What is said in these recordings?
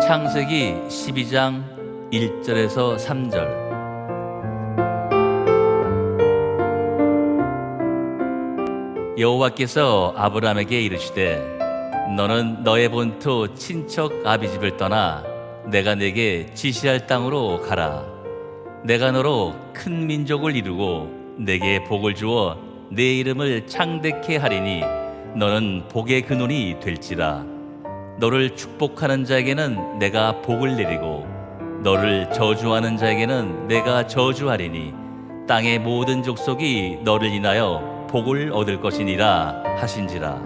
창세기 12장 1절에서 3절. 여호와께서 아브라함에게 이르시되 너는 너의 본토 친척 아비집을 떠나 내가 내게 지시할 땅으로 가라. 내가 너로 큰 민족을 이루고 내게 복을 주어 내 이름을 창대케 하리니 너는 복의 근원이 될지라. 너를 축복하는 자에게는 내가 복을 내리고 너를 저주하는 자에게는 내가 저주하리니 땅의 모든 족속이 너를 인하여 복을 얻을 것이니라 하신지라.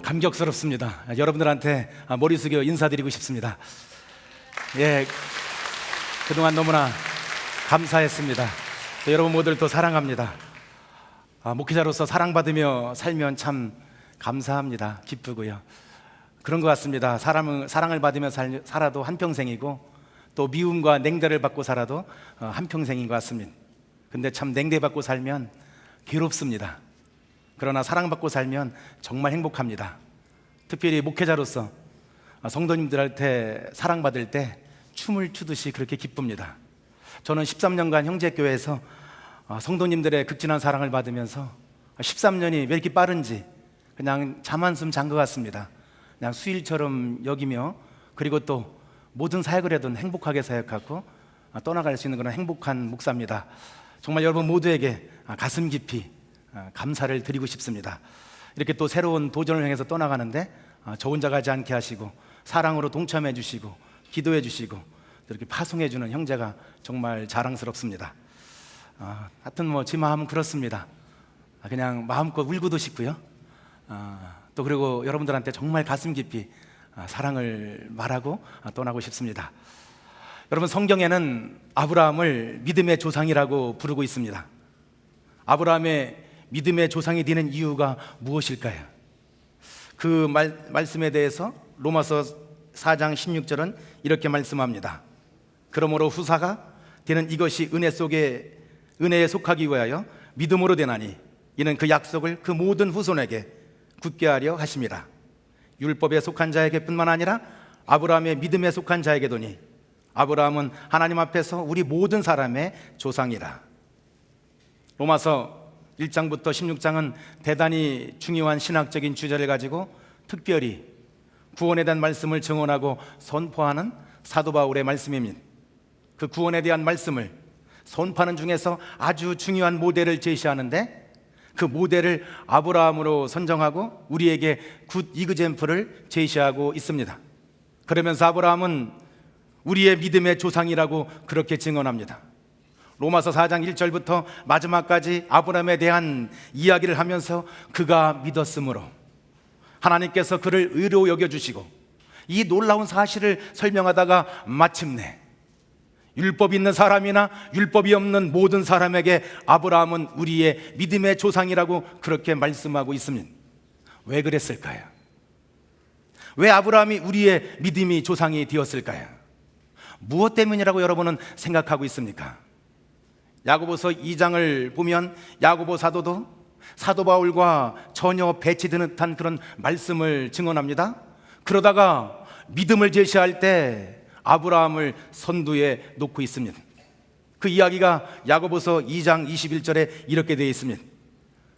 감격스럽습니다. 여러분들한테 머리 숙여 인사드리고 싶습니다. 그동안 너무나 감사했습니다. 또 여러분 모두를 또 사랑합니다. 목회자로서 사랑받으며 살면 참 감사합니다. 기쁘고요. 그런 것 같습니다. 사랑을 받으며 살아도 한평생이고 또 미움과 냉대를 받고 살아도 한평생인 것 같습니다. 근데 참 냉대받고 살면 괴롭습니다. 그러나 사랑받고 살면 정말 행복합니다. 특별히 목회자로서 성도님들한테 사랑받을 때 춤을 추듯이 그렇게 기쁩니다. 저는 13년간 형제교회에서 성도님들의 극진한 사랑을 받으면서 13년이 왜 이렇게 빠른지 그냥 잠 한숨 잔 것 같습니다. 그냥 수일처럼 여기며 그리고 또 모든 사역을 해도 행복하게 사역하고 떠나갈 수 있는 그런 행복한 목사입니다. 정말 여러분 모두에게 가슴 깊이 감사를 드리고 싶습니다. 이렇게 또 새로운 도전을 향해서 떠나가는데 저 혼자 가지 않게 하시고 사랑으로 동참해 주시고 기도해 주시고 또 이렇게 파송해 주는 형제가 정말 자랑스럽습니다. 하여튼 제 마음은 그렇습니다. 그냥 마음껏 울고도 싶고요. 또 그리고 여러분들한테 정말 가슴 깊이 사랑을 말하고 떠나고 싶습니다. 여러분 성경에는 아브라함을 믿음의 조상이라고 부르고 있습니다. 아브라함의 믿음의 조상이 되는 이유가 무엇일까요? 그 말씀에 대해서 로마서 4장 16절은 이렇게 말씀합니다. 그러므로 후사가 되는 이것이 은혜에 속하기 위하여 믿음으로 되나니 이는 그 약속을 그 모든 후손에게 굳게 하려 하심이라. 율법에 속한 자에게뿐만 아니라 아브라함의 믿음에 속한 자에게도니 아브라함은 하나님 앞에서 우리 모든 사람의 조상이라. 로마서 1장부터 16장은 대단히 중요한 신학적인 주제를 가지고 특별히 구원에 대한 말씀을 증언하고 선포하는 사도 바울의 말씀입니다. 그 구원에 대한 말씀을 선포하는 중에서 아주 중요한 모델을 제시하는데 그 모델을 아브라함으로 선정하고 우리에게 굿 이그젬플을 제시하고 있습니다. 그러면서 아브라함은 우리의 믿음의 조상이라고 그렇게 증언합니다. 로마서 4장 1절부터 마지막까지 아브라함에 대한 이야기를 하면서 그가 믿었으므로 하나님께서 그를 의로 여겨주시고 이 놀라운 사실을 설명하다가 마침내 율법이 있는 사람이나 율법이 없는 모든 사람에게 아브라함은 우리의 믿음의 조상이라고 그렇게 말씀하고 있습니다. 왜 그랬을까요? 왜 아브라함이 우리의 믿음의 조상이 되었을까요? 무엇 때문이라고 여러분은 생각하고 있습니까? 야고보서 2장을 보면 야고보 사도도 사도 바울과 전혀 배치되는 듯한 그런 말씀을 증언합니다. 그러다가 믿음을 제시할 때 아브라함을 선두에 놓고 있습니다. 그 이야기가 야고보서 2장 21절에 이렇게 되어 있습니다.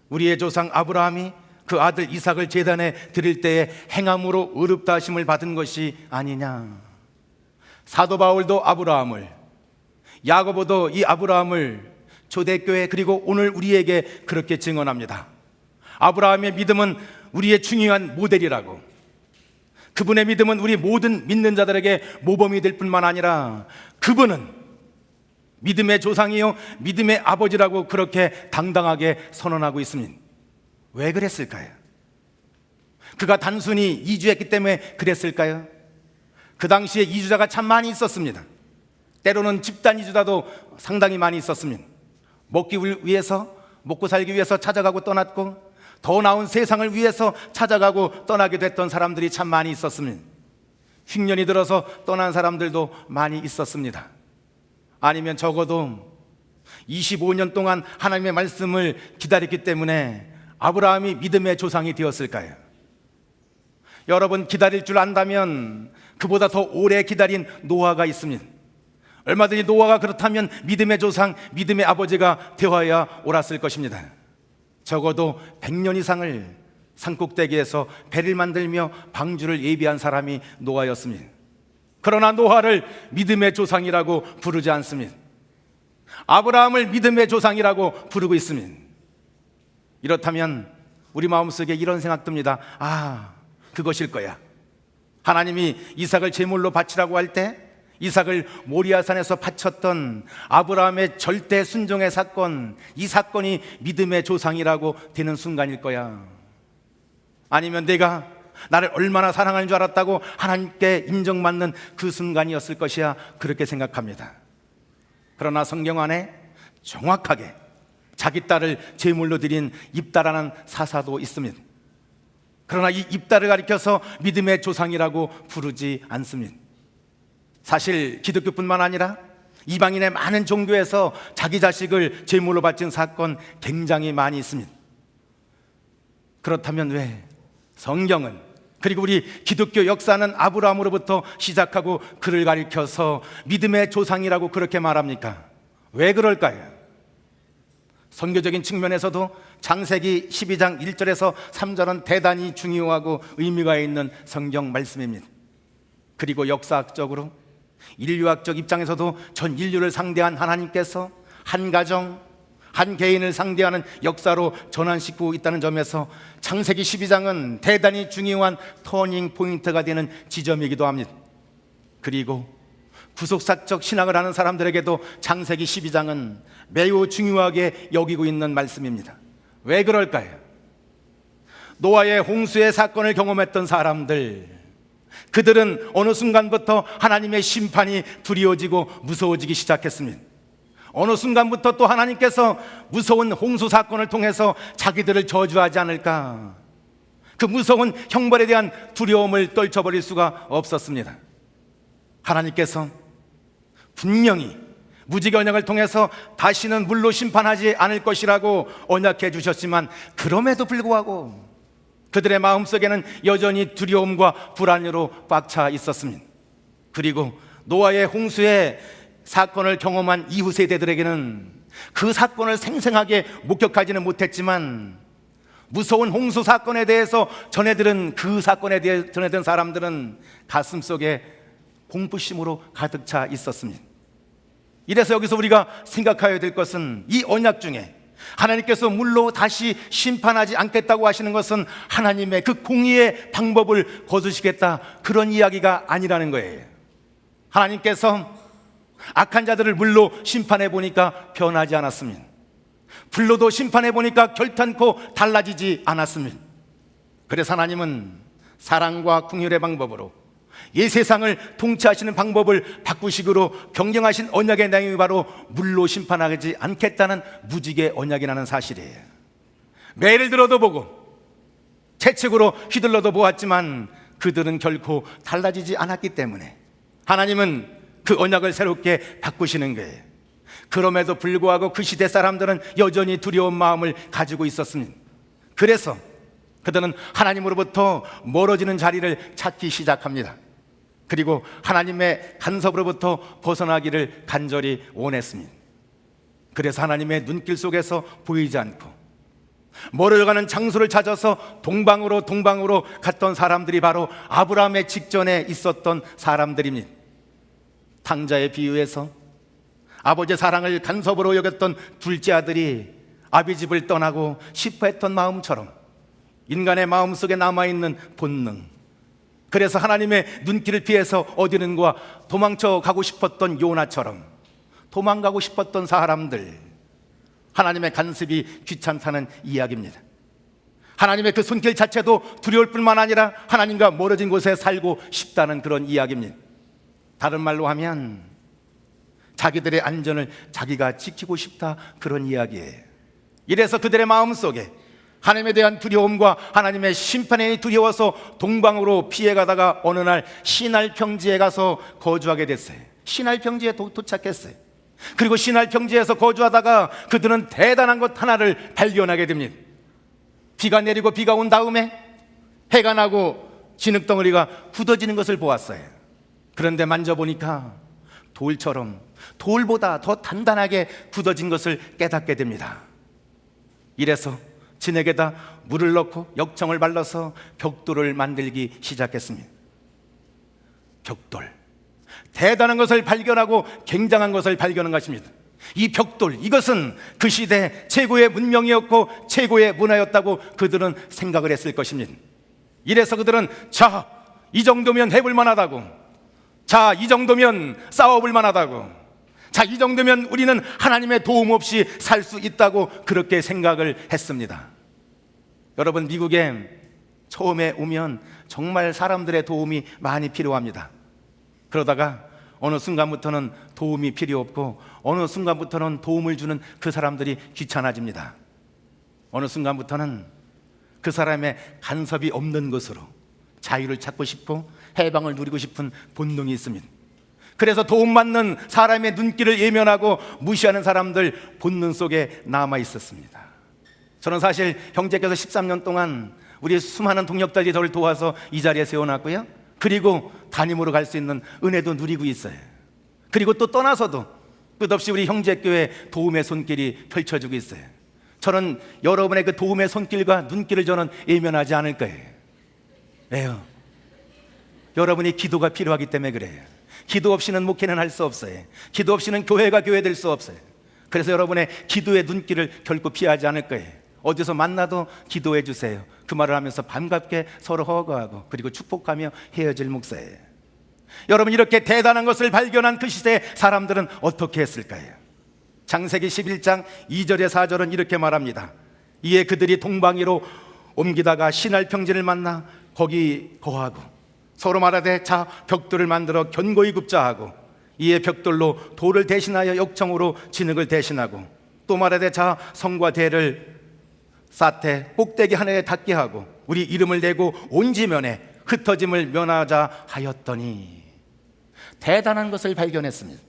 우리의 조상 아브라함이 그 아들 이삭을 제단에 드릴 때에 행함으로 의롭다 하심을 받은 것이 아니냐. 사도 바울도 아브라함을, 야고보도 이 아브라함을 초대교회 그리고 오늘 우리에게 그렇게 증언합니다. 아브라함의 믿음은 우리의 중요한 모델이라고, 그분의 믿음은 우리 모든 믿는 자들에게 모범이 될 뿐만 아니라 그분은 믿음의 조상이요 믿음의 아버지라고 그렇게 당당하게 선언하고 있습니다. 왜 그랬을까요? 그가 단순히 이주했기 때문에 그랬을까요? 그 당시에 이주자가 참 많이 있었습니다. 때로는 집단 이주자도 상당히 많이 있었습니다. 먹고 살기 위해서 찾아가고 떠났고 더 나은 세상을 위해서 찾아가고 떠나게 됐던 사람들이 참 많이 있었습니다. 흉년이 들어서 떠난 사람들도 많이 있었습니다. 아니면 적어도 25년 동안 하나님의 말씀을 기다렸기 때문에 아브라함이 믿음의 조상이 되었을까요? 여러분, 기다릴 줄 안다면 그보다 더 오래 기다린 노아가 있습니다. 얼마든지 노아가 그렇다면 믿음의 조상, 믿음의 아버지가 되어야 옳았을 것입니다. 적어도 100년 이상을 산꼭대기에서 배를 만들며 방주를 예비한 사람이 노아였습니다. 그러나 노아를 믿음의 조상이라고 부르지 않습니다. 아브라함을 믿음의 조상이라고 부르고 있습니다. 이렇다면 우리 마음속에 이런 생각 듭니다. 그것일 거야. 하나님이 이삭을 제물로 바치라고 할 때 이삭을 모리아산에서 바쳤던 아브라함의 절대 순종의 사건, 이 사건이 믿음의 조상이라고 되는 순간일 거야. 아니면 내가 나를 얼마나 사랑하는 줄 알았다고 하나님께 인정받는 그 순간이었을 것이야, 그렇게 생각합니다. 그러나 성경 안에 정확하게 자기 딸을 제물로 드린 입다라는 사사도 있습니다. 그러나 이 입다를 가리켜서 믿음의 조상이라고 부르지 않습니다. 사실 기독교뿐만 아니라 이방인의 많은 종교에서 자기 자식을 제물로 바친 사건 굉장히 많이 있습니다. 그렇다면 왜 성경은, 그리고 우리 기독교 역사는 아브라함으로부터 시작하고 그를 가리켜서 믿음의 조상이라고 그렇게 말합니까? 왜 그럴까요? 선교적인 측면에서도 창세기 12장 1절에서 3절은 대단히 중요하고 의미가 있는 성경 말씀입니다. 그리고 역사학적으로, 인류학적 입장에서도 전 인류를 상대한 하나님께서 한 가정, 한 개인을 상대하는 역사로 전환시키고 있다는 점에서 창세기 12장은 대단히 중요한 터닝 포인트가 되는 지점이기도 합니다. 그리고 구속사적 신학을 하는 사람들에게도 창세기 12장은 매우 중요하게 여기고 있는 말씀입니다. 왜 그럴까요? 노아의 홍수의 사건을 경험했던 사람들, 그들은 어느 순간부터 하나님의 심판이 두려워지고 무서워지기 시작했습니다. 어느 순간부터 또 하나님께서 무서운 홍수 사건을 통해서 자기들을 저주하지 않을까, 그 무서운 형벌에 대한 두려움을 떨쳐버릴 수가 없었습니다. 하나님께서 분명히 무지개 언약을 통해서 다시는 물로 심판하지 않을 것이라고 언약해 주셨지만, 그럼에도 불구하고 그들의 마음속에는 여전히 두려움과 불안으로 꽉 차 있었습니다. 그리고 노아의 홍수의 사건을 경험한 이후 세대들에게는 그 사건을 생생하게 목격하지는 못했지만, 무서운 홍수 사건에 대해서 전해들은 그 사건에 대해 전해든 사람들은 가슴속에 공포심으로 가득 차 있었습니다. 이래서 여기서 우리가 생각해야 될 것은, 이 언약 중에 하나님께서 물로 다시 심판하지 않겠다고 하시는 것은 하나님의 그 공의의 방법을 거두시겠다, 그런 이야기가 아니라는 거예요. 하나님께서 악한 자들을 물로 심판해 보니까 변하지 않았습니다. 불로도 심판해 보니까 결탄코 달라지지 않았습니다. 그래서 하나님은 사랑과 긍휼의 방법으로 이 세상을 통치하시는 방법을 바꾸시기로 변경하신 언약의 내용이 바로 물로 심판하지 않겠다는 무지개 언약이라는 사실이에요. 매를 들어도 보고 채찍으로 휘둘러도 보았지만 그들은 결코 달라지지 않았기 때문에 하나님은 그 언약을 새롭게 바꾸시는 거예요. 그럼에도 불구하고 그 시대 사람들은 여전히 두려운 마음을 가지고 있었습니다. 그래서 그들은 하나님으로부터 멀어지는 자리를 찾기 시작합니다. 그리고 하나님의 간섭으로부터 벗어나기를 간절히 원했습니다. 그래서 하나님의 눈길 속에서 보이지 않고 멀어가는 장소를 찾아서 동방으로 갔던 사람들이 바로 아브라함의 직전에 있었던 사람들입니다. 탕자의 비유에서 아버지의 사랑을 간섭으로 여겼던 둘째 아들이 아비 집을 떠나고 싶어 했던 마음처럼 인간의 마음속에 남아있는 본능, 그래서 하나님의 눈길을 피해서 어디는가 도망쳐 가고 싶었던 요나처럼 도망가고 싶었던 사람들, 하나님의 간섭이 귀찮다는 이야기입니다. 하나님의 그 손길 자체도 두려울 뿐만 아니라 하나님과 멀어진 곳에 살고 싶다는 그런 이야기입니다. 다른 말로 하면 자기들의 안전을 자기가 지키고 싶다, 그런 이야기예요. 이래서 그들의 마음속에 하나님에 대한 두려움과 하나님의 심판에 두려워서 동방으로 피해가다가 어느 날 시날 평지에 가서 거주하게 됐어요. 시날 평지에 도착했어요. 그리고 신할 평지에서 거주하다가 그들은 대단한 것 하나를 발견하게 됩니다. 비가 내리고 비가 온 다음에 해가 나고 진흙덩어리가 굳어지는 것을 보았어요. 그런데 만져보니까 돌처럼, 돌보다 더 단단하게 굳어진 것을 깨닫게 됩니다. 이래서 진흙에다 물을 넣고 역청을 발라서 벽돌을 만들기 시작했습니다. 벽돌, 대단한 것을 발견하고 굉장한 것을 발견한 것입니다. 이 벽돌, 이것은 그 시대 최고의 문명이었고 최고의 문화였다고 그들은 생각을 했을 것입니다. 이래서 그들은 자, 이 정도면 해볼 만하다고, 자, 이 정도면 싸워볼 만하다고, 자, 이 정도면 우리는 하나님의 도움 없이 살 수 있다고 그렇게 생각을 했습니다. 여러분, 미국에 처음에 오면 정말 사람들의 도움이 많이 필요합니다. 그러다가 어느 순간부터는 도움이 필요 없고 어느 순간부터는 도움을 주는 그 사람들이 귀찮아집니다. 어느 순간부터는 그 사람의 간섭이 없는 것으로 자유를 찾고 싶고 해방을 누리고 싶은 본능이 있습니다. 그래서 도움받는 사람의 눈길을 예면하고 무시하는 사람들 본능 속에 남아 있었습니다. 저는 사실 형제께서 13년 동안 우리 수많은 동역자들이 저를 도와서 이 자리에 세워놨고요, 그리고 담임으로 갈 수 있는 은혜도 누리고 있어요. 그리고 또 떠나서도 끝없이 우리 형제교회 도움의 손길이 펼쳐지고 있어요. 저는 여러분의 그 도움의 손길과 눈길을 저는 예면하지 않을 거예요. 왜요? 여러분이 기도가 필요하기 때문에 그래요. 기도 없이는 목회는 할 수 없어요. 기도 없이는 교회가 교회될 수 없어요. 그래서 여러분의 기도의 눈길을 결코 피하지 않을 거예요. 어디서 만나도 기도해 주세요. 그 말을 하면서 반갑게 서로 허거하고 그리고 축복하며 헤어질 목사예요. 여러분, 이렇게 대단한 것을 발견한 그 시대의 사람들은 어떻게 했을까요? 창세기 11장 2절에 4절은 이렇게 말합니다. 이에 그들이 동방위로 옮기다가 신할 평지를 만나 거기 거하고 서로 말하되 자, 벽돌을 만들어 견고히 굽자 하고, 이에 벽돌로 돌을 대신하여 역청으로 진흙을 대신하고, 또 말하되 자, 성과 대를 쌓되 꼭대기 하늘에 닿게 하고 우리 이름을 내고 온 지면에 흩어짐을 면하자 하였더니, 대단한 것을 발견했습니다.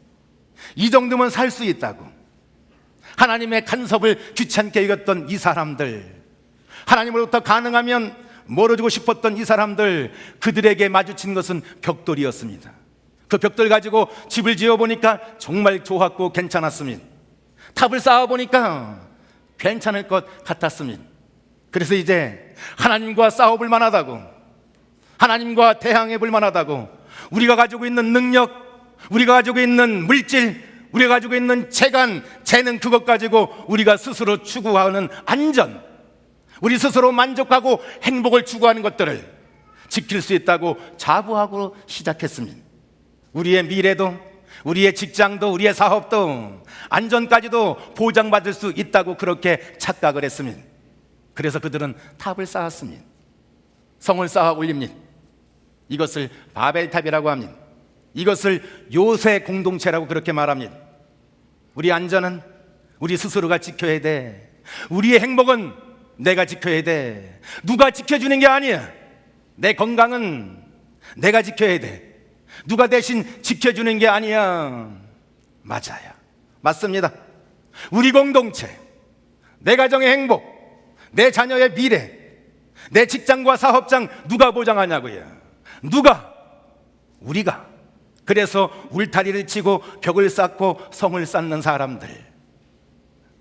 이 정도면 살 수 있다고. 하나님의 간섭을 귀찮게 여겼던 이 사람들, 하나님으로부터 가능하면 멀어지고 싶었던 이 사람들, 그들에게 마주친 것은 벽돌이었습니다. 그 벽돌 가지고 집을 지어보니까 정말 좋았고 괜찮았습니다. 탑을 쌓아보니까 괜찮을 것 같았습니다. 그래서 이제 하나님과 싸워볼 만하다고, 하나님과 대항해 볼 만하다고, 우리가 가지고 있는 능력, 우리가 가지고 있는 물질, 우리가 가지고 있는 재간, 재능, 그것 가지고 우리가 스스로 추구하는 안전, 우리 스스로 만족하고 행복을 추구하는 것들을 지킬 수 있다고 자부하고 시작했습니다. 우리의 미래도, 우리의 직장도, 우리의 사업도, 안전까지도 보장받을 수 있다고 그렇게 착각을 했습니다. 그래서 그들은 탑을 쌓았습니다. 성을 쌓아 올립니다. 이것을 바벨탑이라고 합니다. 이것을 요새 공동체라고 그렇게 말합니다. 우리 안전은 우리 스스로가 지켜야 돼. 우리의 행복은 내가 지켜야 돼. 누가 지켜주는 게 아니야. 내 건강은 내가 지켜야 돼. 누가 대신 지켜주는 게 아니야. 맞아요. 맞습니다. 우리 공동체, 내 가정의 행복, 내 자녀의 미래, 내 직장과 사업장 누가 보장하냐고요. 누가? 우리가. 그래서 울타리를 치고 벽을 쌓고 성을 쌓는 사람들,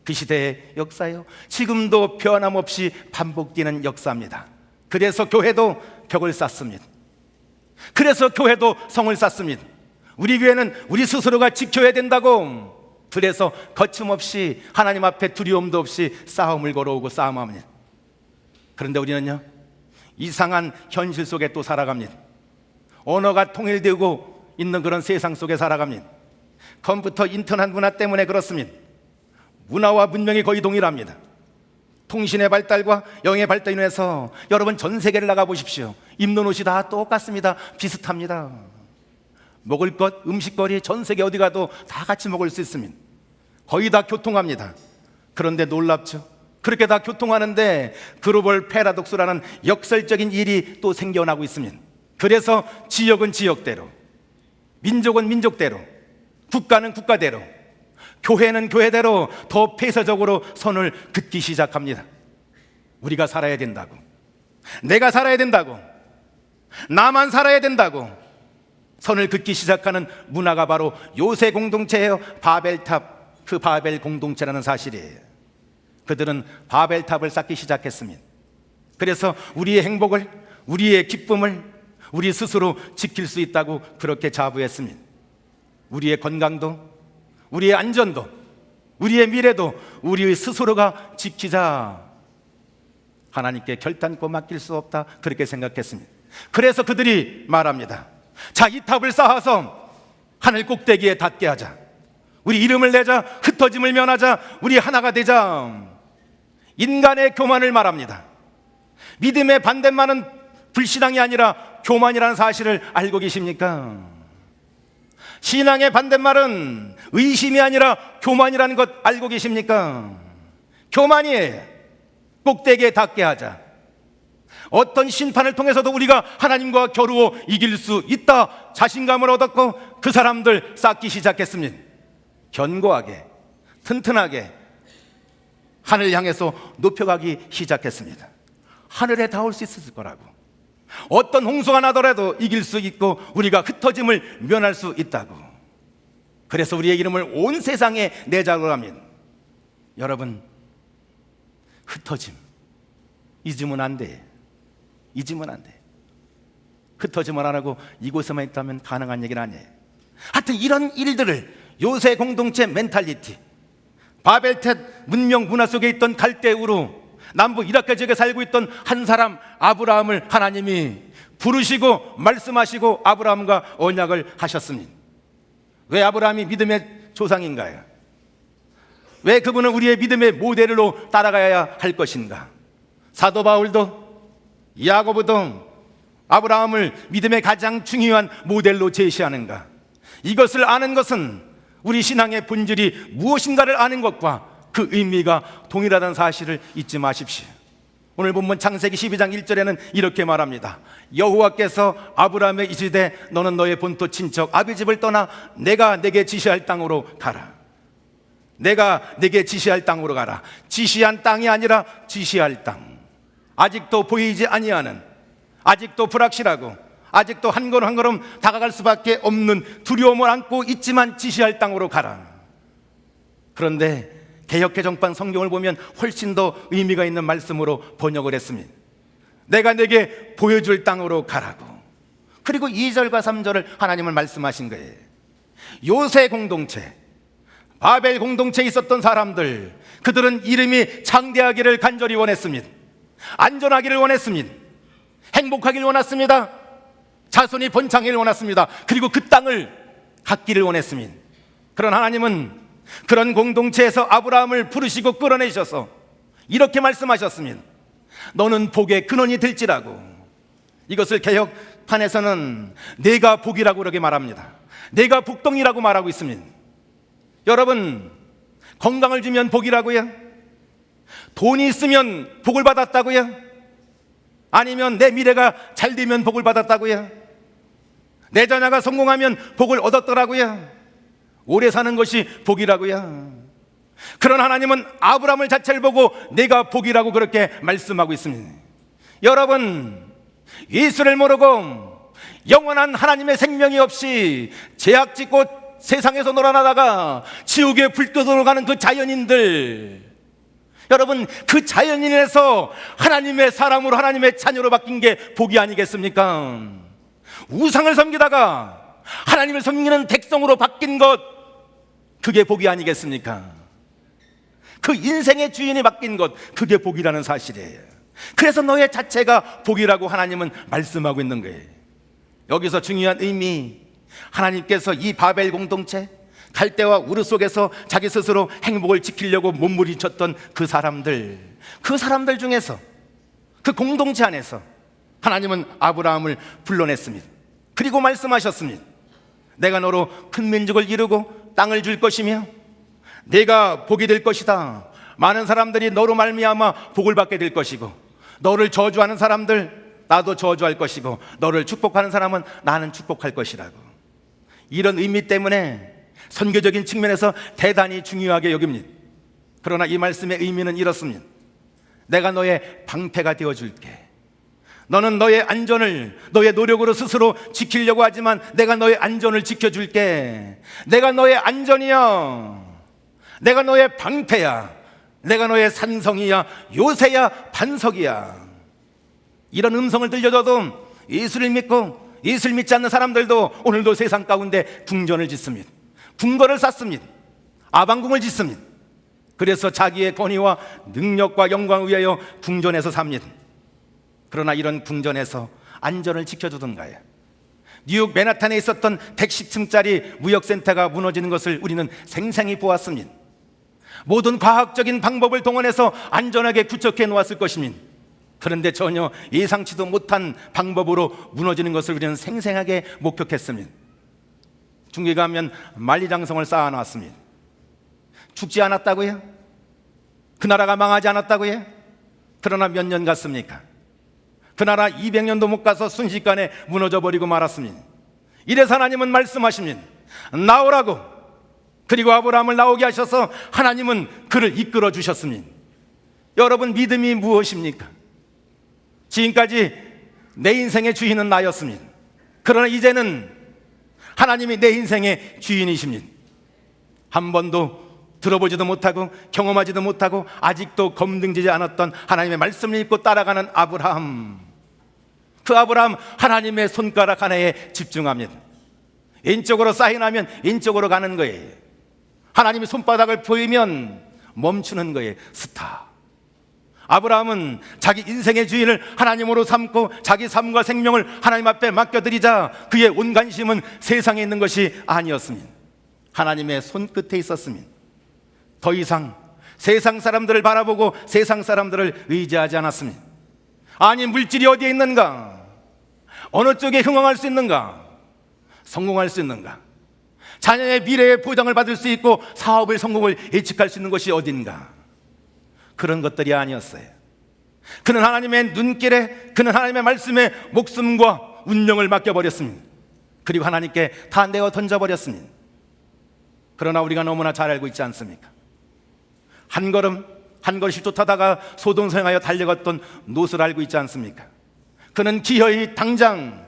그 시대의 역사요, 지금도 변함없이 반복되는 역사입니다. 그래서 교회도 벽을 쌓습니다. 그래서 교회도 성을 쌓습니다. 우리 교회는 우리 스스로가 지켜야 된다고, 그래서 거침없이 하나님 앞에 두려움도 없이 싸움을 걸어오고 싸움합니다. 그런데 우리는요, 이상한 현실 속에 또 살아갑니다. 언어가 통일되고 있는 그런 세상 속에 살아갑니다. 컴퓨터, 인터넷 문화 때문에 그렇습니다. 문화와 문명이 거의 동일합니다. 통신의 발달과 영의 발달로 인해서 여러분 전 세계를 나가보십시오. 입는 옷이 다 똑같습니다. 비슷합니다. 먹을 것, 음식거리 전 세계 어디 가도 다 같이 먹을 수 있습니다. 거의 다 교통합니다. 그런데 놀랍죠? 그렇게 다 교통하는데 글로벌 패러독스라는 역설적인 일이 또 생겨나고 있습니다. 그래서 지역은 지역대로, 민족은 민족대로, 국가는 국가대로, 교회는 교회대로 더 폐쇄적으로 선을 긋기 시작합니다. 우리가 살아야 된다고, 내가 살아야 된다고, 나만 살아야 된다고 선을 긋기 시작하는 문화가 바로 요새 공동체예요. 바벨탑, 그 바벨 공동체라는 사실이에요. 그들은 바벨탑을 쌓기 시작했습니다. 그래서 우리의 행복을, 우리의 기쁨을 우리 스스로 지킬 수 있다고 그렇게 자부했습니다. 우리의 건강도, 우리의 안전도, 우리의 미래도 우리 스스로가 지키자. 하나님께 결단코 맡길 수 없다, 그렇게 생각했습니다. 그래서 그들이 말합니다. 자, 이 탑을 쌓아서 하늘 꼭대기에 닿게 하자. 우리 이름을 내자. 흩어짐을 면하자. 우리 하나가 되자. 인간의 교만을 말합니다. 믿음의 반대말은 불신앙이 아니라 교만이라는 사실을 알고 계십니까? 신앙의 반대말은 의심이 아니라 교만이라는 것 알고 계십니까? 교만이에요. 꼭대기에 닿게 하자. 어떤 심판을 통해서도 우리가 하나님과 겨루어 이길 수 있다, 자신감을 얻었고 그 사람들 쌓기 시작했습니다. 견고하게, 튼튼하게 하늘 향해서 높여가기 시작했습니다. 하늘에 닿을 수 있을 거라고, 어떤 홍수가 나더라도 이길 수 있고 우리가 흩어짐을 면할 수 있다고. 그래서 우리의 이름을 온 세상에 내자고 합니다. 여러분, 흩어짐 잊으면 안 돼. 잊으면 안 돼. 흩어짐을 안 하고 이곳에만 있다면 가능한 얘기는 아니에요. 하여튼 이런 일들을 요새 공동체 멘탈리티, 바벨탑 문명 문화 속에 있던 갈대우루 남부 이라크 지역에 살고 있던 한 사람 아브라함을 하나님이 부르시고 말씀하시고 아브라함과 언약을 하셨습니다. 왜 아브라함이 믿음의 조상인가요? 왜 그분은 우리의 믿음의 모델로 따라가야 할 것인가? 사도 바울도 야고보도 아브라함을 믿음의 가장 중요한 모델로 제시하는가? 이것을 아는 것은 우리 신앙의 본질이 무엇인가를 아는 것과 그 의미가 동일하다는 사실을 잊지 마십시오. 오늘 본문 창세기 12장 1절에는 이렇게 말합니다. 여호와께서 아브라함에 이르시되 너는 너의 본토 친척 아비집을 떠나 내가 내게 지시할 땅으로 가라. 내가 내게 지시할 땅으로 가라. 지시한 땅이 아니라 지시할 땅. 아직도 보이지 아니하는, 아직도 불확실하고, 아직도 한 걸음 한 걸음 다가갈 수밖에 없는 두려움을 안고 있지만 지시할 땅으로 가라. 그런데 개역개정판 성경을 보면 훨씬 더 의미가 있는 말씀으로 번역을 했습니다. 내가 내게 보여줄 땅으로 가라고. 그리고 2절과 3절을 하나님은 말씀하신 거예요. 요새 공동체, 바벨 공동체에 있었던 사람들, 그들은 이름이 창대하기를 간절히 원했습니다. 안전하기를 원했습니다. 행복하기를 원했습니다. 자손이 번창하기를 원했습니다. 그리고 그 땅을 갖기를 원했습니다. 그런 하나님은 그런 공동체에서 아브라함을 부르시고 끌어내셔서 이렇게 말씀하셨습니다. 너는 복의 근원이 될지라고. 이것을 개혁판에서는 내가 복이라고 그렇게 말합니다. 내가 복덩이라고 말하고 있습니다. 여러분, 건강을 주면 복이라고요? 돈이 있으면 복을 받았다고요? 아니면 내 미래가 잘 되면 복을 받았다고요? 내 자녀가 성공하면 복을 얻었더라고요? 오래 사는 것이 복이라고요? 그런 하나님은 아브라함을 자체를 보고 내가 복이라고 그렇게 말씀하고 있습니다. 여러분, 예수를 모르고 영원한 하나님의 생명이 없이 죄악 짓고 세상에서 놀아나다가 지옥에 불교도로 가는 그 자연인들, 여러분, 그 자연인에서 하나님의 사람으로 하나님의 자녀로 바뀐 게 복이 아니겠습니까? 우상을 섬기다가 하나님을 섬기는 백성으로 바뀐 것, 그게 복이 아니겠습니까? 그 인생의 주인이 바뀐 것, 그게 복이라는 사실이에요. 그래서 너의 자체가 복이라고 하나님은 말씀하고 있는 거예요. 여기서 중요한 의미, 하나님께서 이 바벨 공동체, 갈대와 우르 속에서 자기 스스로 행복을 지키려고 몸부림쳤던 그 사람들 중에서, 그 공동체 안에서 하나님은 아브라함을 불러냈습니다. 그리고 말씀하셨습니다. 내가 너로 큰 민족을 이루고 땅을 줄 것이며 내가 복이 될 것이다. 많은 사람들이 너로 말미암아 복을 받게 될 것이고, 너를 저주하는 사람들 나도 저주할 것이고, 너를 축복하는 사람은 나는 축복할 것이라고. 이런 의미 때문에 선교적인 측면에서 대단히 중요하게 여깁니다. 그러나 이 말씀의 의미는 이렇습니다. 내가 너의 방패가 되어줄게. 너는 너의 안전을 너의 노력으로 스스로 지키려고 하지만 내가 너의 안전을 지켜줄게. 내가 너의 안전이야. 내가 너의 방패야. 내가 너의 산성이야. 요새야. 반석이야. 이런 음성을 들려줘도 예수를 믿고 예수를 믿지 않는 사람들도 오늘도 세상 가운데 궁전을 짓습니다. 궁궐을 쌓습니다. 아방궁을 짓습니다. 그래서 자기의 권위와 능력과 영광을 위하여 궁전에서 삽니다. 그러나 이런 궁전에서 안전을 지켜주던가요. 뉴욕 맨하탄에 있었던 110층짜리 무역센터가 무너지는 것을 우리는 생생히 보았습니다. 모든 과학적인 방법을 동원해서 안전하게 구축해 놓았을 것입니다. 그런데 전혀 예상치도 못한 방법으로 무너지는 것을 우리는 생생하게 목격했습니다. 중국에 가면 만리장성을 쌓아놨습니다. 죽지 않았다고요? 그 나라가 망하지 않았다고요? 그러나 몇 년 갔습니까? 그 나라 200년도 못 가서 순식간에 무너져 버리고 말았습니다. 이래서 하나님은 말씀하십니다. 나오라고. 그리고 아브라함을 나오게 하셔서 하나님은 그를 이끌어 주셨습니다. 여러분, 믿음이 무엇입니까? 지금까지 내 인생의 주인은 나였습니다. 그러나 이제는 하나님이 내 인생의 주인이십니다. 한 번도 들어보지도 못하고 경험하지도 못하고 아직도 검증되지 않았던 하나님의 말씀을 읽고 따라가는 아브라함. 그 아브라함, 하나님의 손가락 하나에 집중합니다. 왼쪽으로 사인하면 왼쪽으로 가는 거예요. 하나님이 손바닥을 보이면 멈추는 거예요. 스탑. 아브라함은 자기 인생의 주인을 하나님으로 삼고 자기 삶과 생명을 하나님 앞에 맡겨드리자 그의 온 관심은 세상에 있는 것이 아니었습니다. 하나님의 손끝에 있었습니다. 더 이상 세상 사람들을 바라보고 세상 사람들을 의지하지 않았습니다. 아니, 물질이 어디에 있는가? 어느 쪽에 흥황할 수 있는가? 성공할 수 있는가? 자녀의 미래의 보장을 받을 수 있고 사업의 성공을 예측할 수 있는 것이 어딘가? 그런 것들이 아니었어요. 그는 하나님의 눈길에, 그는 하나님의 말씀에 목숨과 운명을 맡겨버렸습니다. 그리고 하나님께 다 내어 던져버렸습니다. 그러나 우리가 너무나 잘 알고 있지 않습니까? 한 걸음 한 걸음씩 쫓아다가 소돔 성하여 달려갔던 롯을 알고 있지 않습니까? 그는 기어이 당장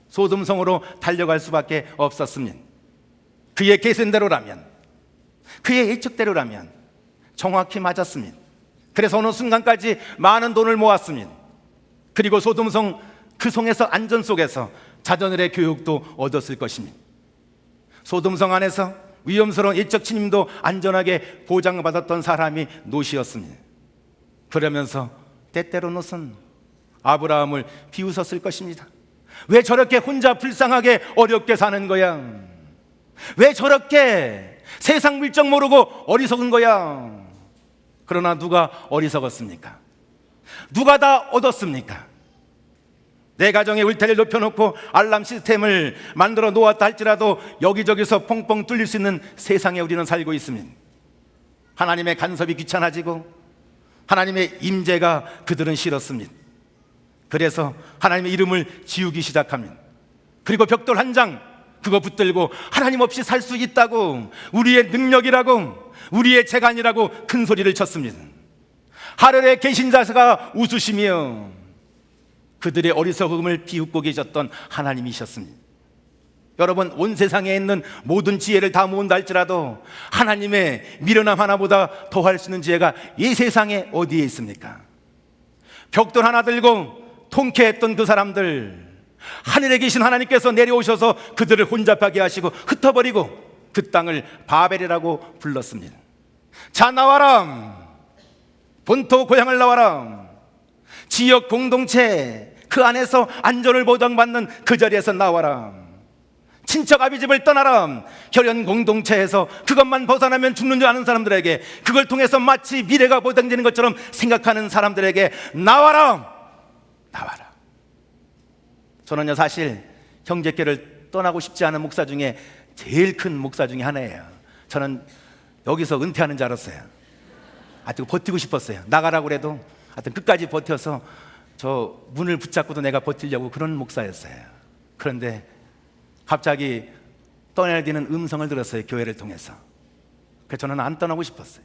소돔 성으로 달려갈 수밖에 없었습니다. 그의 계산대로라면, 그의 예측대로라면 정확히 맞았습니다. 그래서 어느 순간까지 많은 돈을 모았습니다. 그리고 소돔성, 그 성에서 안전 속에서 자녀들의 교육도 얻었을 것입니다. 소돔성 안에서 위험스러운 예적 침입도 안전하게 보장받았던 사람이 롯이었습니다. 그러면서 때때로 롯은 아브라함을 비웃었을 것입니다. 왜 저렇게 혼자 불쌍하게 어렵게 사는 거야? 왜 저렇게 세상 물정 모르고 어리석은 거야? 그러나 누가 어리석었습니까? 누가 다 얻었습니까? 내 가정의 울타리를 높여놓고 알람 시스템을 만들어 놓았다 할지라도 여기저기서 펑펑 뚫릴 수 있는 세상에 우리는 살고 있습니다. 하나님의 간섭이 귀찮아지고 하나님의 임재가 그들은 싫었습니다. 그래서 하나님의 이름을 지우기 시작합니다. 그리고 벽돌 한 장 그거 붙들고 하나님 없이 살 수 있다고, 우리의 능력이라고, 우리의 재간이라고 큰 소리를 쳤습니다. 하늘에 계신 자가 웃으시며 그들의 어리석음을 비웃고 계셨던 하나님이셨습니다. 여러분, 온 세상에 있는 모든 지혜를 다 모은다 할지라도 하나님의 미련함 하나보다 더할 수 있는 지혜가 이 세상에 어디에 있습니까? 벽돌 하나 들고 통쾌했던 그 사람들, 하늘에 계신 하나님께서 내려오셔서 그들을 혼잡하게 하시고 흩어버리고 그 땅을 바벨이라고 불렀습니다. 자, 나와라. 본토 고향을 나와라. 지역 공동체, 그 안에서 안전을 보장받는 그 자리에서 나와라. 친척 아비집을 떠나라. 혈연 공동체에서 그것만 벗어나면 죽는 줄 아는 사람들에게, 그걸 통해서 마치 미래가 보장되는 것처럼 생각하는 사람들에게 나와라. 나와라. 저는요, 사실 형제교를 떠나고 싶지 않은 목사 중에 제일 큰 목사 중에 하나예요. 저는 여기서 은퇴하는 줄 알았어요. 하여튼 버티고 싶었어요. 나가라고 그래도 하여튼 끝까지 버텨서 저 문을 붙잡고도 내가 버티려고 그런 목사였어요. 그런데 갑자기 떠나야 되는 음성을 들었어요. 교회를 통해서. 그래서 저는 안 떠나고 싶었어요.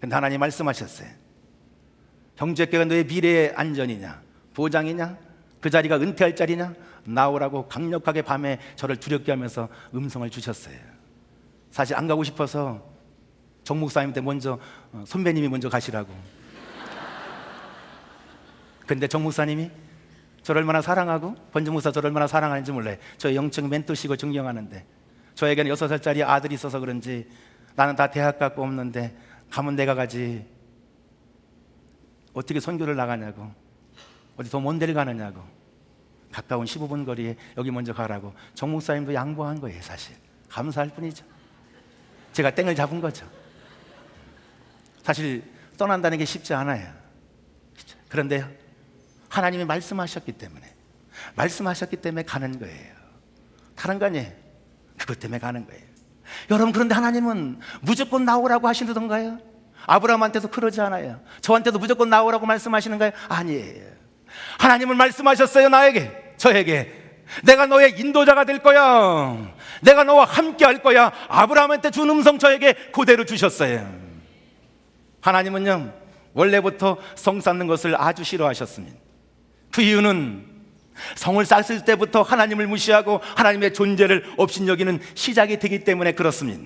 근데 하나님 말씀하셨어요. 형제교회가 너의 미래의 안전이냐, 보장이냐, 그 자리가 은퇴할 자리냐, 나오라고 강력하게 밤에 저를 두렵게 하면서 음성을 주셨어요. 사실 안 가고 싶어서 정 목사님한테 먼저 선배님이 먼저 가시라고. 근데 정 목사님이 저를 얼마나 사랑하고 번지 목사 저를 얼마나 사랑하는지 몰라요. 저의 영적 멘토시고 존경하는데, 저에게는 6살짜리 아들이 있어서 그런지 나는 다 대학 갖고 없는데 가면 내가 가지, 어떻게 선교를 나가냐고, 어디 더 먼 데를 가느냐고, 가까운 15분 거리에 여기 먼저 가라고 정 목사님도 양보한 거예요. 사실 감사할 뿐이죠. 제가 땡을 잡은 거죠. 사실 떠난다는 게 쉽지 않아요. 그런데요, 하나님이 말씀하셨기 때문에 가는 거예요. 다른 거 아니에요. 그것 때문에 가는 거예요. 여러분, 그런데 하나님은 무조건 나오라고 하시던가요? 아브라함한테도 그러지 않아요. 저한테도 무조건 나오라고 말씀하시는가요? 아니에요. 하나님은 말씀하셨어요. 나에게, 저에게. 내가 너의 인도자가 될 거야. 내가 너와 함께 할 거야. 아브라함한테 준 음성 저에게 그대로 주셨어요. 하나님은요, 원래부터 성 쌓는 것을 아주 싫어하셨습니다. 그 이유는 성을 쌓을 때부터 하나님을 무시하고 하나님의 존재를 업신여기는 시작이 되기 때문에 그렇습니다.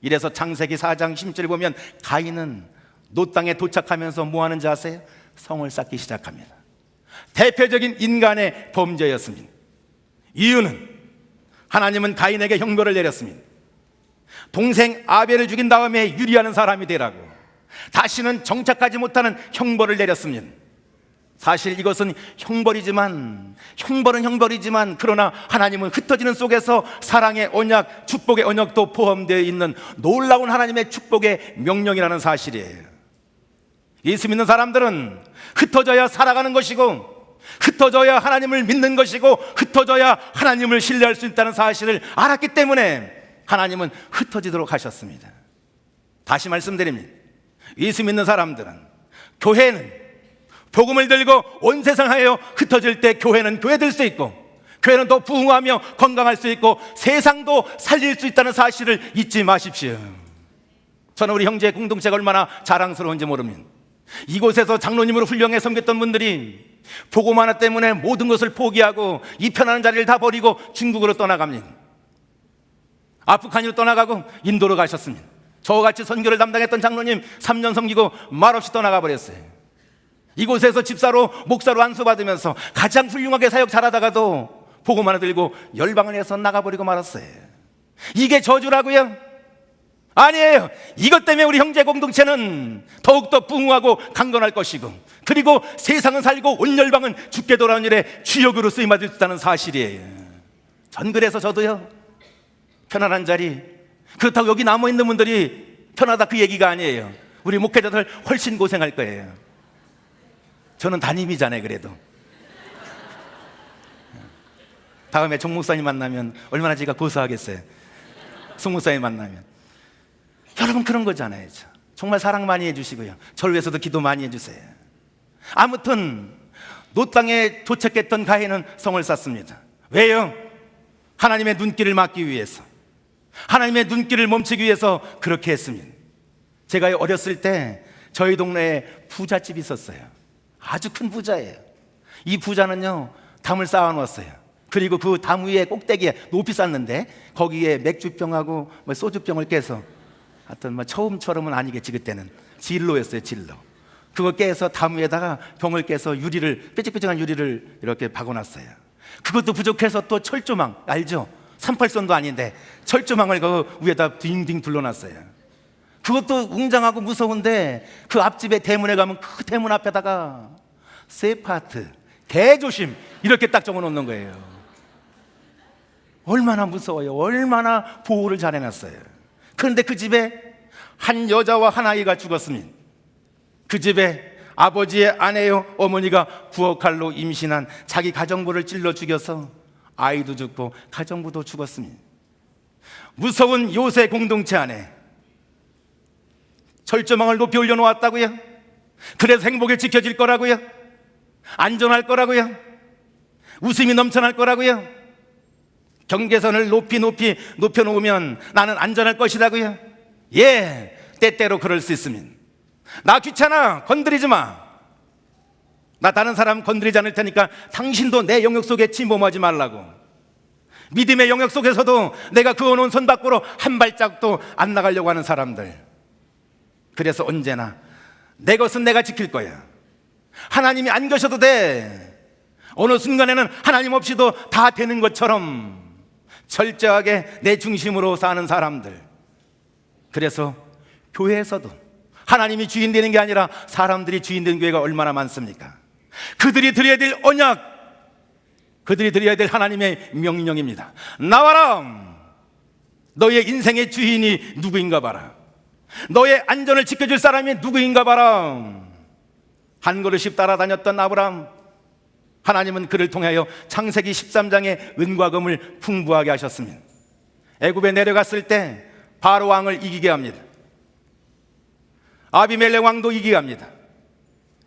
이래서 창세기 4장 10절 보면 가인은 노 땅에 도착하면서 뭐 하는지 아세요? 성을 쌓기 시작합니다. 대표적인 인간의 범죄였습니다. 이유는 하나님은 가인에게 형벌을 내렸습니다. 동생 아벨을 죽인 다음에 유리하는 사람이 되라고, 다시는 정착하지 못하는 형벌을 내렸습니다. 사실 이것은 형벌은 형벌이지만 그러나 하나님은 흩어지는 속에서 사랑의 언약, 축복의 언약도 포함되어 있는 놀라운 하나님의 축복의 명령이라는 사실이에요. 예수 믿는 사람들은 흩어져야 살아가는 것이고, 흩어져야 하나님을 믿는 것이고, 흩어져야 하나님을 신뢰할 수 있다는 사실을 알았기 때문에 하나님은 흩어지도록 하셨습니다. 다시 말씀드립니다. 예수 믿는 사람들은, 교회는 복음을 들고 온 세상하여 흩어질 때 교회는 교회될 수 있고, 교회는 더 부흥하며 건강할 수 있고, 세상도 살릴 수 있다는 사실을 잊지 마십시오. 저는 우리 형제의 공동체가 얼마나 자랑스러운지 모릅니다. 이곳에서 장로님으로 훌륭하게 섬겼던 분들이 복음 하나 때문에 모든 것을 포기하고 이 편안한 자리를 다 버리고 중국으로 떠나갑니다. 아프간으로 떠나가고 인도로 가셨습니다. 저같이 선교를 담당했던 장로님 3년 섬기고 말없이 떠나가 버렸어요. 이곳에서 집사로 목사로 안수받으면서 가장 훌륭하게 사역 잘하다가도 복음 하나 들고 열방을 해서 나가버리고 말았어요. 이게 저주라고요? 아니에요. 이것 때문에 우리 형제 공동체는 더욱더 부흥하고 강건할 것이고, 그리고 세상은 살고 온 열방은 죽게 돌아온 일에 주역으로 쓰임받을 수 있다는 사실이에요. 전 그래서 저도요, 편안한 자리, 그렇다고 여기 남아있는 분들이 편하다 그 얘기가 아니에요. 우리 목회자들 훨씬 고생할 거예요. 저는 담임이잖아요. 그래도 다음에 정 목사님 만나면 얼마나 제가 고소하겠어요. 송 목사님 만나면. 여러분, 그런 거잖아요. 정말 사랑 많이 해주시고요, 저를 위해서도 기도 많이 해주세요. 아무튼 노 땅에 도착했던 가인은 성을 쌓습니다. 왜요? 하나님의 눈길을 막기 위해서, 하나님의 눈길을 멈추기 위해서 그렇게 했습니다. 제가 어렸을 때 저희 동네에 부잣집이 있었어요. 아주 큰 부자예요. 이 부자는요, 담을 쌓아 놓았어요. 그리고 그 담 위에 꼭대기에 높이 쌓는데 거기에 맥주병하고 소주병을 깨서, 하여튼 처음처럼은 아니겠지, 그때는 진로였어요. 진로. 그거 깨서 담 위에다가 병을 깨서 유리를, 삐직삐직한 유리를 이렇게 박아놨어요. 그것도 부족해서 또 철조망, 알죠? 38선도 아닌데 철조망을 그 위에다 딩딩 둘러놨어요. 그것도 웅장하고 무서운데 그 앞집에 대문에 가면 그 대문 앞에다가 세파트, 대조심 이렇게 딱 적어놓는 거예요. 얼마나 무서워요. 얼마나 보호를 잘 해놨어요. 그런데 그 집에 한 여자와 한 아이가 죽었습니다. 그 집에 아버지의 아내요, 어머니가 부엌칼로 임신한 자기 가정부를 찔러 죽여서 아이도 죽고 가정부도 죽었습니다. 무서운 요새 공동체 안에 철조망을 높이 올려놓았다고요? 그래서 행복이 지켜질 거라고요? 안전할 거라고요? 웃음이 넘쳐날 거라고요? 경계선을 높이 높여놓으면 나는 안전할 것이라고요? 예, 때때로 그럴 수 있습니다. 나 귀찮아, 건드리지 마. 나 다른 사람 건드리지 않을 테니까 당신도 내 영역 속에 침범하지 말라고. 믿음의 영역 속에서도 내가 그어놓은 손 밖으로 한 발짝도 안 나가려고 하는 사람들. 그래서 언제나 내 것은 내가 지킬 거야. 하나님이 안 계셔도 돼. 어느 순간에는 하나님 없이도 다 되는 것처럼 철저하게 내 중심으로 사는 사람들. 그래서 교회에서도 하나님이 주인 되는 게 아니라 사람들이 주인 되는 교회가 얼마나 많습니까? 그들이 드려야 될 언약, 그들이 드려야 될 하나님의 명령입니다. 나와라! 너의 인생의 주인이 누구인가 봐라. 너의 안전을 지켜줄 사람이 누구인가 봐라. 한 걸음씩 따라다녔던 아브라함, 하나님은 그를 통하여 창세기 13장에 은과 금을 풍부하게 하셨습니다. 애굽에 내려갔을 때 바로 왕을 이기게 합니다. 아비멜렉 왕도 이기게 합니다.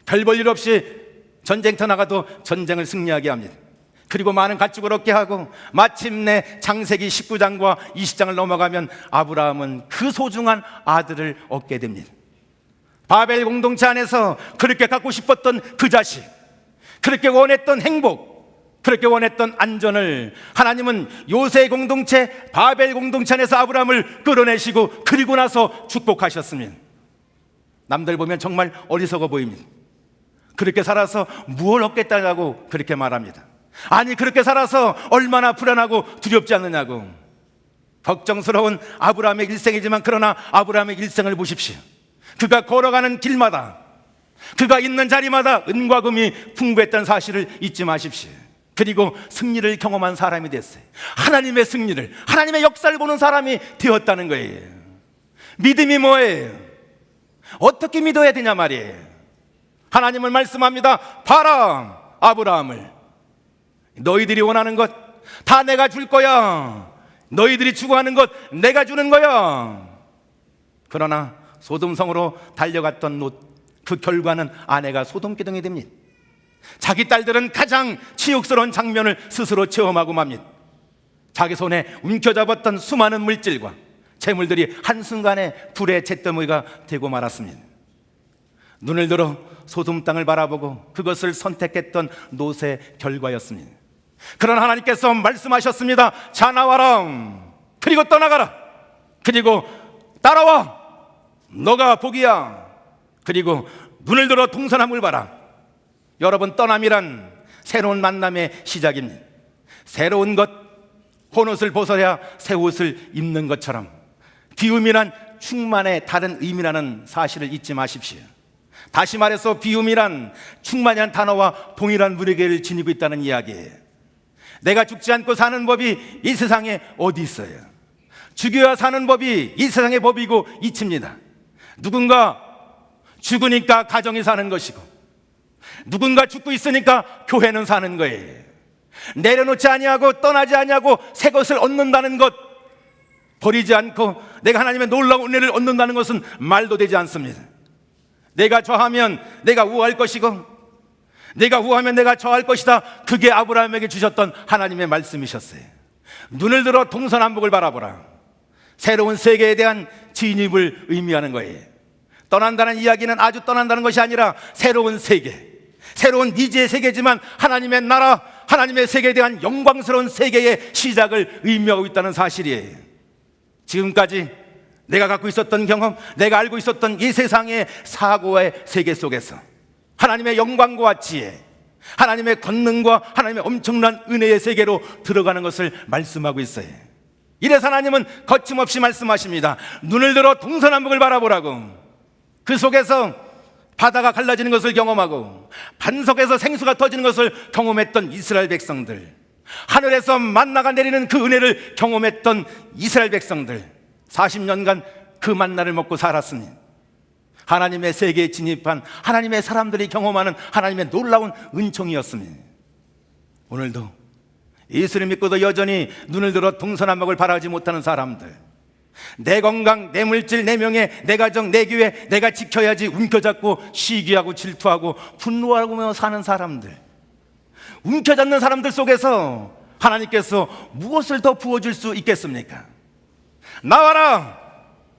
별 볼 일 없이 전쟁터 나가도 전쟁을 승리하게 합니다. 그리고 많은 가축을 얻게 하고 마침내 창세기 19장과 20장을 넘어가면 아브라함은 그 소중한 아들을 얻게 됩니다. 바벨 공동체 안에서 그렇게 갖고 싶었던 그 자식, 그렇게 원했던 행복, 그렇게 원했던 안전을 하나님은 요새 공동체, 바벨 공동체 안에서 아브라함을 끌어내시고 그리고 나서 축복하셨습니다. 남들 보면 정말 어리석어 보입니다. 그렇게 살아서 무엇을 얻겠다고 그렇게 말합니다. 아니, 그렇게 살아서 얼마나 불안하고 두렵지 않느냐고. 걱정스러운 아브라함의 일생이지만 그러나 아브라함의 일생을 보십시오. 그가 걸어가는 길마다, 그가 있는 자리마다 은과 금이 풍부했던 사실을 잊지 마십시오. 그리고 승리를 경험한 사람이 됐어요. 하나님의 승리를, 하나님의 역사를 보는 사람이 되었다는 거예요. 믿음이 뭐예요? 어떻게 믿어야 되냐 말이에요. 하나님은 말씀합니다. 봐라, 아브라함을, 너희들이 원하는 것 다 내가 줄 거야. 너희들이 추구하는 것 내가 주는 거야. 그러나 소돔성으로 달려갔던 롯, 그 결과는 아내가 소돔기둥이 됩니다. 자기 딸들은 가장 치욕스러운 장면을 스스로 체험하고 맙니다. 자기 손에 움켜잡았던 수많은 물질과 재물들이 한순간에 불의 잿더미가 되고 말았습니다. 눈을 들어 소돔 땅을 바라보고 그것을 선택했던 롯의 결과였습니다. 그러나 하나님께서 말씀하셨습니다. 자, 나와라. 그리고 떠나가라. 그리고 따라와. 너가 복이야. 그리고 눈을 들어 동서남을 봐라. 여러분, 떠남이란 새로운 만남의 시작입니다. 새로운 것, 혼옷을 벗어야 새 옷을 입는 것처럼 비움이란 충만의 다른 의미라는 사실을 잊지 마십시오. 다시 말해서 비움이란 충만이란 단어와 동일한 무게를 지니고 있다는 이야기예요. 내가 죽지 않고 사는 법이 이 세상에 어디 있어요? 죽여야 사는 법이 이 세상의 법이고 이치입니다. 누군가 죽으니까 가정이 사는 것이고, 누군가 죽고 있으니까 교회는 사는 거예요. 내려놓지 아니하고 떠나지 아니하고 새 것을 얻는다는 것, 버리지 않고 내가 하나님의 놀라운 은혜를 얻는다는 것은 말도 되지 않습니다. 내가 좌하면 내가 우할 것이고, 내가 우하면 내가 좌할 것이다. 그게 아브라함에게 주셨던 하나님의 말씀이셨어요. 눈을 들어 동서남북을 바라보라. 새로운 세계에 대한 진입을 의미하는 거예요. 떠난다는 이야기는 아주 떠난다는 것이 아니라 새로운 세계, 새로운 니즈의 세계지만 하나님의 나라, 하나님의 세계에 대한 영광스러운 세계의 시작을 의미하고 있다는 사실이에요. 지금까지 내가 갖고 있었던 경험, 내가 알고 있었던 이 세상의 사고의 세계 속에서 하나님의 영광과 지혜, 하나님의 권능과 하나님의 엄청난 은혜의 세계로 들어가는 것을 말씀하고 있어요. 이래서 하나님은 거침없이 말씀하십니다. 눈을 들어 동서남북을 바라보라고. 그 속에서 바다가 갈라지는 것을 경험하고 반석에서 생수가 터지는 것을 경험했던 이스라엘 백성들, 하늘에서 만나가 내리는 그 은혜를 경험했던 이스라엘 백성들, 40년간 그 만나를 먹고 살았습니다. 하나님의 세계에 진입한 하나님의 사람들이 경험하는 하나님의 놀라운 은총이었습니다. 오늘도 예수를 믿고도 여전히 눈을 들어 동서남북을 바라지 못하는 사람들, 내 건강, 내 물질, 내 명예, 내 가정, 내 교회 내가 지켜야지 움켜잡고 시기하고 질투하고 분노하고 사는 사람들, 움켜잡는 사람들 속에서 하나님께서 무엇을 더 부어줄 수 있겠습니까? 나와라!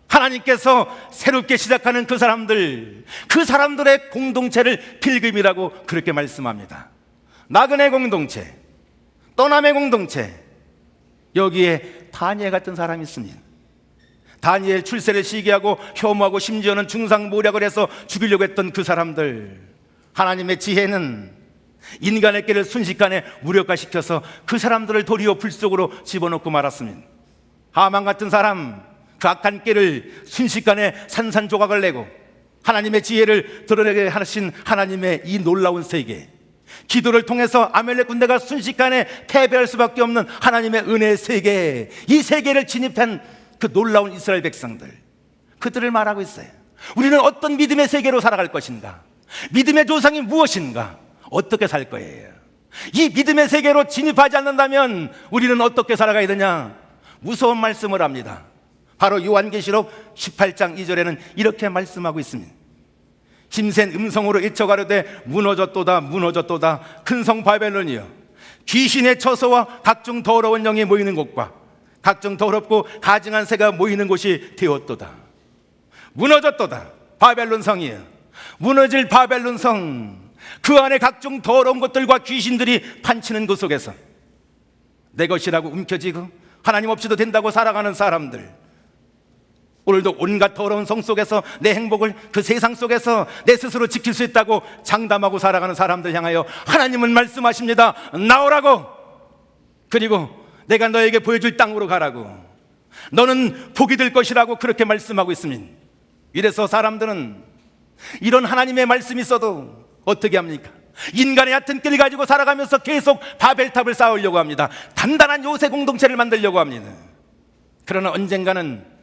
하나님께서 새롭게 시작하는 그 사람들의 공동체를 필금이라고 그렇게 말씀합니다. 나그네 공동체, 떠남의 공동체, 여기에 다니엘 같은 사람이 있습니다. 다니엘 출세를 시기하고 혐오하고 심지어는 중상모략을 해서 죽이려고 했던 그 사람들, 하나님의 지혜는 인간의 깨를 순식간에 무력화시켜서 그 사람들을 도리어 불 속으로 집어넣고 말았습니다. 하만 같은 사람, 그 악한 깨를 순식간에 산산조각을 내고 하나님의 지혜를 드러내게 하신 하나님의 이 놀라운 세계, 기도를 통해서 아멜렉 군대가 순식간에 패배할 수밖에 없는 하나님의 은혜의 세계, 이 세계를 진입한 그 놀라운 이스라엘 백성들, 그들을 말하고 있어요. 우리는 어떤 믿음의 세계로 살아갈 것인가? 믿음의 조상이 무엇인가? 어떻게 살 거예요? 이 믿음의 세계로 진입하지 않는다면 우리는 어떻게 살아가야 되냐? 무서운 말씀을 합니다. 바로 요한계시록 18장 2절에는 이렇게 말씀하고 있습니다. 힘센 음성으로 일쳐가로되 무너졌도다 무너졌도다 큰 성 바벨론이여, 귀신의 처소와 각종 더러운 영이 모이는 곳과 각종 더럽고 가증한 새가 모이는 곳이 되었도다. 무너졌도다 바벨론 성이여, 무너질 바벨론 성, 그 안에 각종 더러운 것들과 귀신들이 판치는 그 속에서 내 것이라고 움켜쥐고 하나님 없이도 된다고 살아가는 사람들, 오늘도 온갖 더러운 성 속에서 내 행복을 그 세상 속에서 내 스스로 지킬 수 있다고 장담하고 살아가는 사람들 향하여 하나님은 말씀하십니다. 나오라고, 그리고 내가 너에게 보여줄 땅으로 가라고, 너는 복이 될 것이라고 그렇게 말씀하고 있습니다. 이래서 사람들은 이런 하나님의 말씀이 있어도 어떻게 합니까? 인간의 얕은 끼를 가지고 살아가면서 계속 바벨탑을 쌓으려고 합니다. 단단한 요새 공동체를 만들려고 합니다. 그러나 언젠가는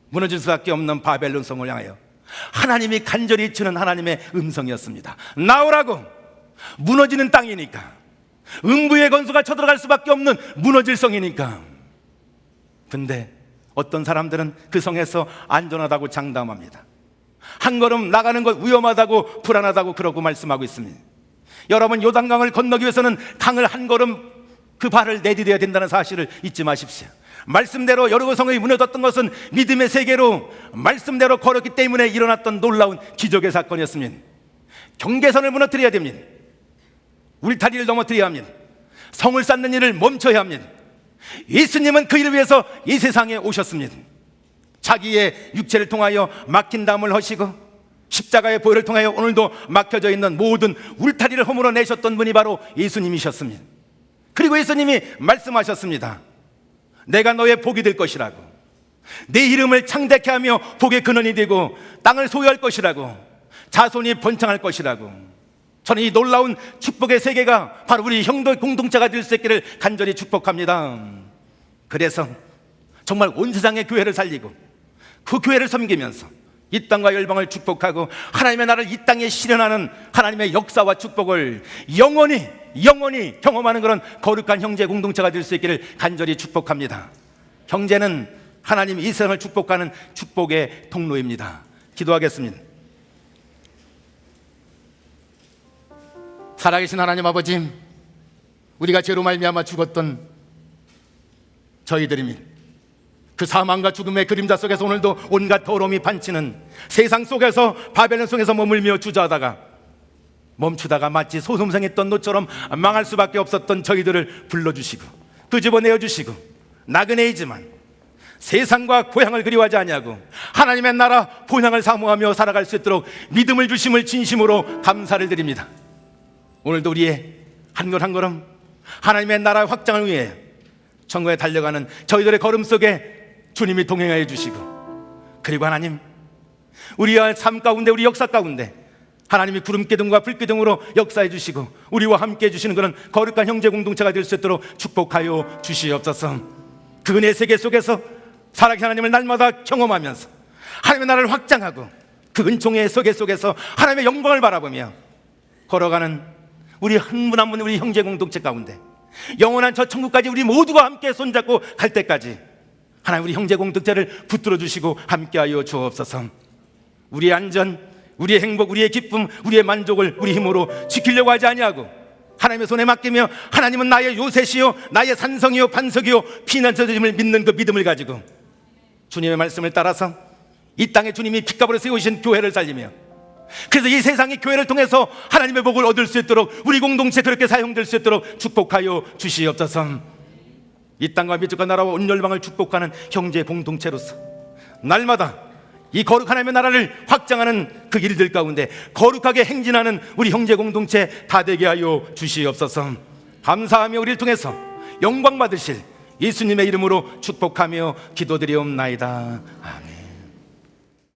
무너질 수밖에 없는 바벨론 성을 향하여 하나님이 간절히 주는 하나님의 음성이었습니다. 나오라고, 무너지는 땅이니까, 음부의 건수가 쳐들어갈 수밖에 없는 무너질 성이니까. 근데 어떤 사람들은 그 성에서 안전하다고 장담합니다. 한 걸음 나가는 것 위험하다고 불안하다고 그러고 말씀하고 있습니다. 여러분, 요단강을 건너기 위해서는 강을 한 걸음 그 발을 내디뎌야 된다는 사실을 잊지 마십시오. 말씀대로 여리고 성이 무너졌던 것은 믿음의 세계로 말씀대로 걸었기 때문에 일어났던 놀라운 기적의 사건이었습니다. 경계선을 무너뜨려야 됩니다. 울타리를 넘어뜨려야 합니다. 성을 쌓는 일을 멈춰야 합니다. 예수님은 그 일을 위해서 이 세상에 오셨습니다. 자기의 육체를 통하여 막힌 담을 허시고 십자가의 보혈을 통하여 오늘도 막혀져 있는 모든 울타리를 허물어 내셨던 분이 바로 예수님이셨습니다. 그리고 예수님이 말씀하셨습니다. 내가 너의 복이 될 것이라고, 내 이름을 창대케 하며 복의 근원이 되고 땅을 소유할 것이라고, 자손이 번창할 것이라고. 저는 이 놀라운 축복의 세계가 바로 우리 형도 공동체가 될 수 있기를 간절히 축복합니다. 그래서 정말 온 세상의 교회를 살리고 그 교회를 섬기면서 이 땅과 열방을 축복하고 하나님의 나라를 이 땅에 실현하는 하나님의 역사와 축복을 영원히 경험하는 그런 거룩한 형제 공동체가 될 수 있기를 간절히 축복합니다. 형제는 하나님 이 세상을 축복하는 축복의 통로입니다. 기도하겠습니다. 살아계신 하나님 아버지, 우리가 죄로 말미암아 죽었던 저희들입니다. 그 사망과 죽음의 그림자 속에서 오늘도 온갖 더러움이 판치는 세상 속에서 바벨론 속에서 머물며 주저하다가 멈추다가 마치 소송성했던 노처럼 망할 수밖에 없었던 저희들을 불러주시고 끄집어내어주시고, 나그네이지만 세상과 고향을 그리워하지 아니하고 하나님의 나라 본향을 사모하며 살아갈 수 있도록 믿음을 주심을 진심으로 감사를 드립니다. 오늘도 우리의 한 걸 한 걸음 하나님의 나라의 확장을 위해 천국에 달려가는 저희들의 걸음 속에 주님이 동행하여 주시고, 그리고 하나님, 우리의 삶 가운데, 우리 역사 가운데 하나님이 구름기둥과 불기둥으로 역사해 주시고 우리와 함께 해주시는 그런 거룩한 형제 공동체가 될 수 있도록 축복하여 주시옵소서. 그 은혜 세계 속에서 살아계신 하나님을 날마다 경험하면서 하나님의 나라를 확장하고 그 은총의 세계 속에서 하나님의 영광을 바라보며 걸어가는 우리 한 분 한 분 우리 형제 공동체 가운데 영원한 저 천국까지 우리 모두가 함께 손잡고 갈 때까지 하나님 우리 형제 공동체를 붙들어 주시고 함께하여 주옵소서. 우리의 안전, 우리의 행복, 우리의 기쁨, 우리의 만족을 우리 힘으로 지키려고 하지 아니하고 하나님의 손에 맡기며 하나님은 나의 요새시요 나의 산성이요 반석이요 피난처임을 믿는 그 믿음을 가지고 주님의 말씀을 따라서 이 땅에 주님이 핏값으로 세우신 교회를 살리며, 그래서 이 세상이 교회를 통해서 하나님의 복을 얻을 수 있도록 우리 공동체 그렇게 사용될 수 있도록 축복하여 주시옵소서. 이 땅과 민족과 나라와 온 열방을 축복하는 형제 공동체로서 날마다 이 거룩한 하나님의 나라를 확장하는 그 일들 가운데 거룩하게 행진하는 우리 형제 공동체 다 되게 하여 주시옵소서. 감사하며 우리를 통해서 영광 받으실 예수님의 이름으로 축복하며 기도드리옵나이다. 아멘.